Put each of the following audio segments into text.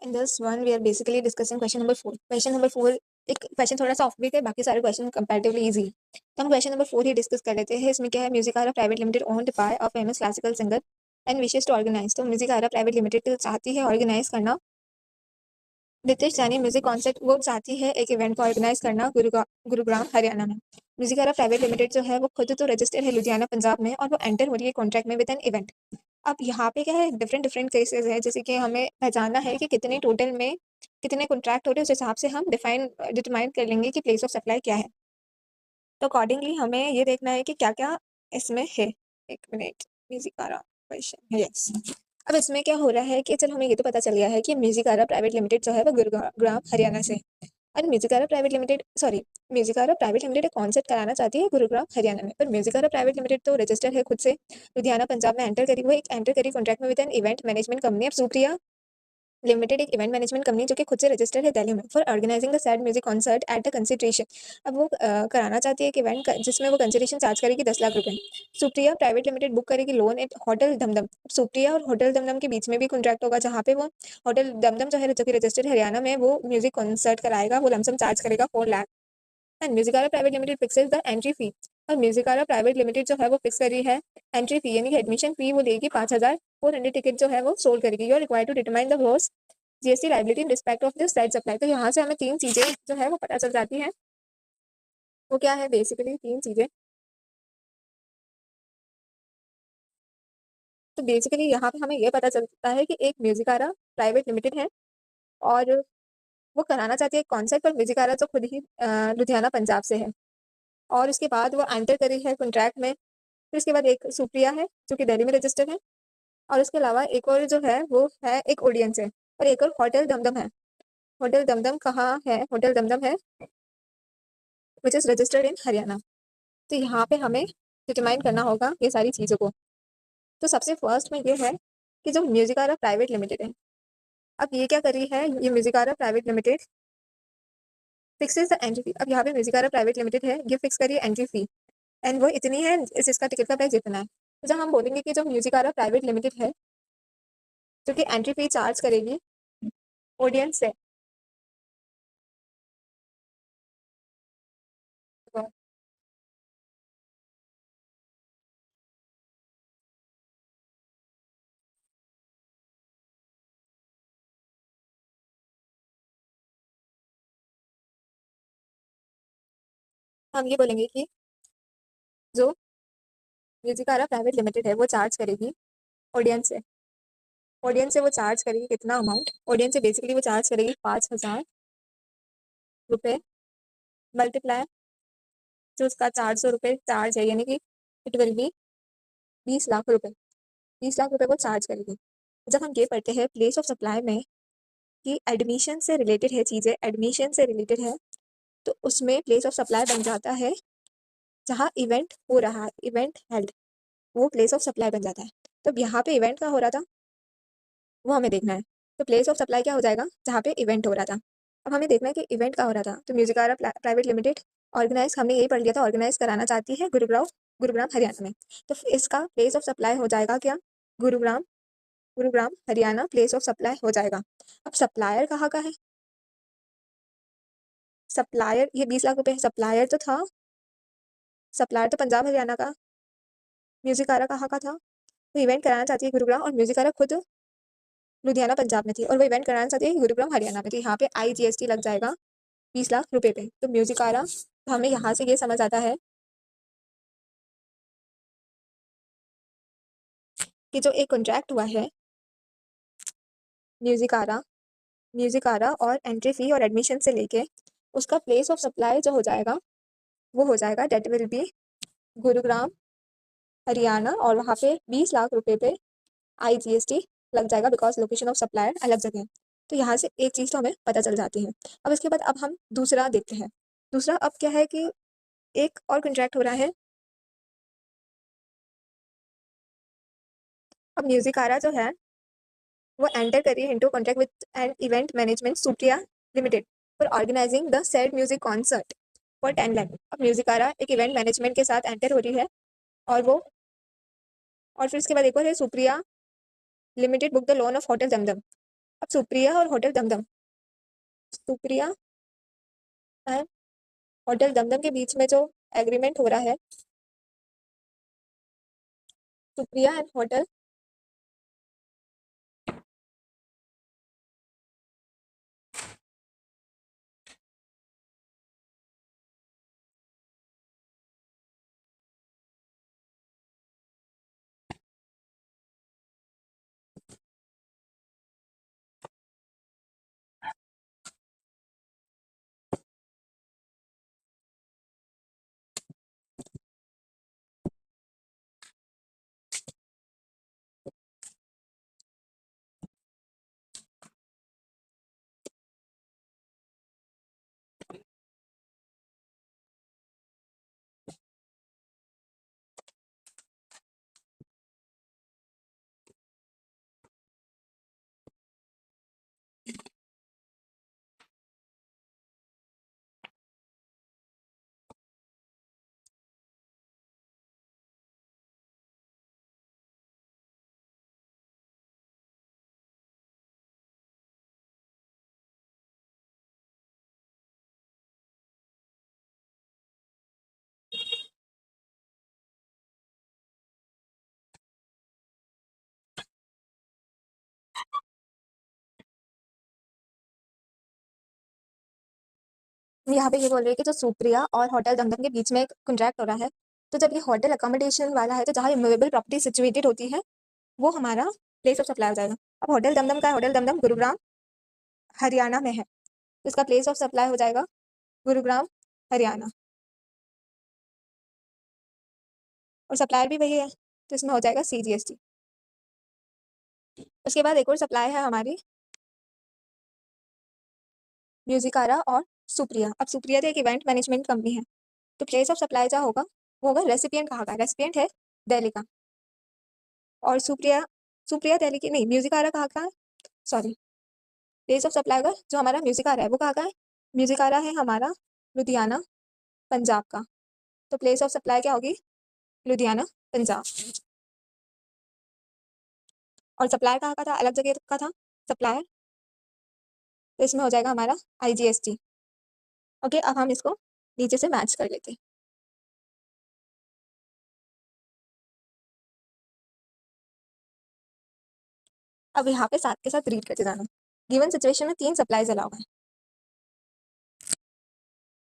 In this one, we are basically discussing question number 4. Question number 4 एक question थोड़ा सा of भी है, बाकी सारे क्वेश्चन कंपैरेटिवली इजी। तो हम क्वेश्चन नंबर 4 ही डिस्कस कर लेते हैं। इसमें क्या है, Musicara private limited owned by a famous classical singer and wishes to organise. तो म्यूजिकारा प्राइवेट लिमिटेड चाहती है ऑर्गेनाइज करना, नितिश जानी म्यूजिक कॉन्सर्ट वो चाहती है एक इवेंट को ऑर्गेनाइज करना गुरुग्राम हरियाणा में। म्यूजिकारा प्राइवेट लिमिटेड जो है वो खुद तो रजिस्टर है लुधियाना पंजाब में, और वो एंटर हो रही है कॉन्ट्रैक्ट में विद एन इवेंट। अब यहाँ पे क्या है, डिफरेंट डिफरेंट केसेस है, जैसे कि हमें पहचानना है कि कितने टोटल में कितने कॉन्ट्रैक्ट हो रहे हैं, उस हिसाब से हम डिटरमाइन कर लेंगे कि प्लेस ऑफ सप्लाई क्या है। तो अकॉर्डिंगली हमें ये देखना है कि क्या क्या इसमें है। एक मिनट, म्यूजिकारा क्वेश्चन, यस। अब इसमें क्या हो रहा है कि चलो हमें ये तो पता चल गया है कि म्यूजिकारा प्राइवेट लिमिटेड जो है वो गुरुग्राम हरियाणा से, और म्यूजिकारा प्राइवेट लिमिटेड एक कॉन्सर्ट कराना चाहती है गुरुग्राम हरियाणा में। पर म्यूजिकारा प्राइवेट लिमिटेड तो रजिस्टर है खुद से लुधियाना पंजाब में, एंटर करी कॉन्ट्रैक्ट में with an event management company of Supriya limited, एक इवेंट मैनेजमेंट कंपनी जो कि खुद से रजिस्टर्ड है दिल्ली में, for organising the said music concert at the consideration. अब वो कराना चाहती है एक इवेंट जिसमें वो कंसिडरेशन चार्ज करेगी 10 लाख रुपए। सुप्रिया प्राइवेट लिमिटेड बुक करेगी lawn at hotel Dumdum. Supriya और होटल दमदम के बीच में भी कॉन्ट्रैक्ट होगा, जहाँ पे वो होटल दमदम जो कि रजिस्टर्ड हरियाणा में, वो म्यूजिक कॉन्सर्ट कराएगा, वो लमसम चार्ज करेगा 4 lakh. And Musicara private limited fixes the entry fee. और म्यूजिकारा प्राइवेट लिमिटेड जो है वो फिक्स करी है एंट्री फी, यानी कि एडमिशन फी वो लेगी 5,400 टिकट जो है वो सोल्ड करेगी। You are required to determine the gross GST liability in respect of this said supply. तो यहाँ से हमें 3 चीजें जो है वो पता चल जाती हैं। वो क्या है, बेसिकली 3 चीजें। तो बेसिकली यहाँ पे हमें ये पता चलता है कि एक म्यूजिकारा प्राइवेट लिमिटेड है और वो कराना चाहती है कॉन्सर्ट, पर म्यूजिकारा तो खुद ही लुधियाना पंजाब से है, और उसके बाद वो एंटर करी है कॉन्ट्रैक्ट में। फिर उसके बाद एक सुप्रिया है जो कि दिल्ली में रजिस्टर्ड है, और उसके अलावा एक और जो है वो है एक ऑडियंस है, और एक और होटल दमदम है। होटल दमदम कहाँ है, होटल दमदम है which is registered in Haryana. तो यहाँ पे हमें डिटरमाइन करना होगा ये सारी चीज़ों को। तो सबसे फर्स्ट में ये है कि जो म्यूजिकारा प्राइवेट लिमिटेड है, अब ये क्या कर रही है, ये Musicara private limited fixes the entry fee. अब यहाँ पे म्यूजिकारा प्राइवेट लिमिटेड है, ये फिक्स करिए एंट्री फी, एंड वो इतनी है, इसका टिकट का प्राइस इतना है। तो जब हम बोलेंगे कि जो म्यूजिकारा प्राइवेट लिमिटेड है जो कि एंट्री फी चार्ज करेगी ऑडियंस से, तो हम ये बोलेंगे कि जो म्यूजिकारा प्राइवेट लिमिटेड है वो चार्ज करेगी ऑडियंस से। ऑडियंस से वो चार्ज करेगी कितना अमाउंट, ऑडियंस से बेसिकली वो चार्ज करेगी 5,000 रुपये मल्टीप्लाई जो उसका 400 रुपये चार्ज है, यानी कि इट विल बी 20 लाख रुपए। 20 लाख रुपए को चार्ज करेगी। जब हम ये पढ़ते हैं प्लेस ऑफ सप्लाई में कि एडमिशन से रिलेटेड है चीज़ें, एडमिशन से रिलेटेड है, तो उसमें प्लेस ऑफ सप्लाई बन जाता है जहाँ इवेंट हो रहा है, इवेंट हेल्ड, वो प्लेस ऑफ सप्लाई बन जाता है। तो अब यहाँ पे इवेंट का हो रहा था वो हमें देखना है। तो प्लेस ऑफ सप्लाई क्या हो जाएगा, जहाँ पे इवेंट हो रहा था। अब हमें देखना है कि इवेंट का हो रहा था, तो म्यूजिकारा प्राइवेट लिमिटेड ऑर्गेनाइज, हमने यही पढ़ लिया था, ऑर्गेनाइज कराना चाहती है गुरुग्राम गुरुग्राम हरियाणा में। तो इसका प्लेस ऑफ सप्लाई हो जाएगा क्या, Gurugram Gurugram Haryana place of supply हो जाएगा। अब सप्लायर कहाँ का है, सप्लायर ये 20 लाख रुपए, सप्लायर तो था, सप्लायर तो पंजाब हरियाणा का, म्यूजिकारा कहाँ का था, तो इवेंट कराना चाहती है गुरुग्राम, और म्यूजिकारा खुद लुधियाना पंजाब में थी, और वो इवेंट कराना चाहती है गुरुग्राम हरियाणा में। तो यहाँ पे IGST लग जाएगा 20 लाख रुपए पे। तो म्यूजिकारा, हमें यहाँ से ये समझ आता है कि जो एक कॉन्ट्रैक्ट हुआ है म्यूजिकारा म्यूजिकारा और एंट्री फी और एडमिशन से लेके उसका प्लेस ऑफ सप्लाई जो हो जाएगा वो हो जाएगा date will be Gurugram Haryana, और वहाँ पे 20 लाख रुपए पे IGST लग जाएगा, बिकॉज लोकेशन ऑफ सप्लायर अलग जगह है। तो यहाँ से एक चीज़ तो हमें पता चल जाती है। अब इसके बाद अब हम दूसरा देखते हैं। दूसरा अब क्या है कि एक और कॉन्ट्रैक्ट हो रहा है। अब म्यूजिकारा जो है वो एंटर करिए into contract with an event management Supriya limited for organising the said music concert for 10 lakh. अब म्यूजिकारा एक इवेंट मैनेजमेंट के साथ एंटर हो रही है, और वो, और फिर इसके बाद एक और है Supriya limited book the lawn of hotel Dumdum. अब सुप्रिया और hotel Dumdum, Supriya and hotel Dumdum के बीच में जो एग्रीमेंट हो रहा है, सुप्रिया एंड होटल यहाँ पे ये बोल रही है कि जो सुप्रिया और होटल दमदम के बीच में एक कॉन्ट्रैक्ट हो रहा है, तो जब ये होटल अकोमोडेशन वाला है, तो जहाँ मूवेबल प्रॉपर्टी सिचुएटेड होती है, वो हमारा प्लेस ऑफ सप्लाई हो जाएगा। अब होटल दमदम का है, होटल दमदम गुरुग्राम हरियाणा में है, तो इसका प्लेस ऑफ सप्लाई हो जाएगा गुरुग्राम हरियाणा, और सप्लायर भी वही है, तो इसमें हो जाएगा CGST। उसके बाद एक और सप्लाई है हमारी म्यूजिकारा और सुप्रिया। अब सुप्रिया तो एक इवेंट मैनेजमेंट कंपनी है, तो प्लेस ऑफ सप्लाई जो होगा वो होगा रेसिपिएंट कहाँ का, रेसिपिएंट है दिल्ली का, और सुप्रिया सुप्रिया दिल्ली की नहीं, म्यूजिकारा कहाँ का है, सॉरी, प्लेस ऑफ सप्लाई होगा जो हमारा म्यूजिकारा है वो कहाँ का है, म्यूजिकारा है हमारा लुधियाना पंजाब का, तो प्लेस ऑफ सप्लाई क्या होगी, लुधियाना पंजाब। और सप्लायर कहाँ का था, अलग जगह का था सप्लायर, तो इसमें हो जाएगा हमारा IGST। ओके, अब हम इसको नीचे से मैच कर लेते हैं। अब यहाँ पे साथ के साथ रीड करते जाना। गिवन सिचुएशन में 3 सप्लाईज अलाउ हैं।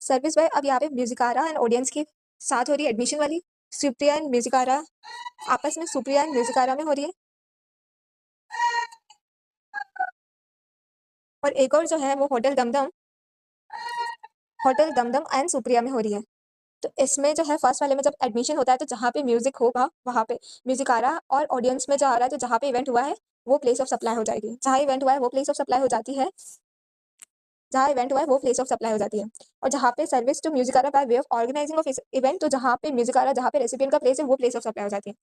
सर्विस बाय, अब यहाँ पे म्यूजिकारा एंड ऑडियंस की साथ हो रही है एडमिशन वाली, सुप्रिया एंड म्यूजिकारा आपस में, सुप्रिया एंड म्यूजिकारा में हो रही है, और एक और जो है वो होटल दमदम एंड सुप्रिया में हो रही है। तो इसमें जो है फर्स्ट वाले में जब एडमिशन होता है, तो जहाँ पे म्यूजिक होगा वहाँ पे म्यूजिकारा, और ऑडियंस में जो आ रहा है, तो जहाँ पे इवेंट हुआ है वो प्लेस ऑफ सप्लाई हो जाएगी, जहाँ इवेंट हुआ है वो प्लेस ऑफ सप्लाई हो जाती है, जहाँ इवेंट हुआ है वो प्लेस ऑफ सप्लाई हो जाती है। और जहाँ पे service to Musicara by way of organising of event, तो जहाँ पे म्यूजिकारा, जहाँ पे रेसिपिएंट का प्लेस है वो प्लेस ऑफ सप्लाई हो जाती है।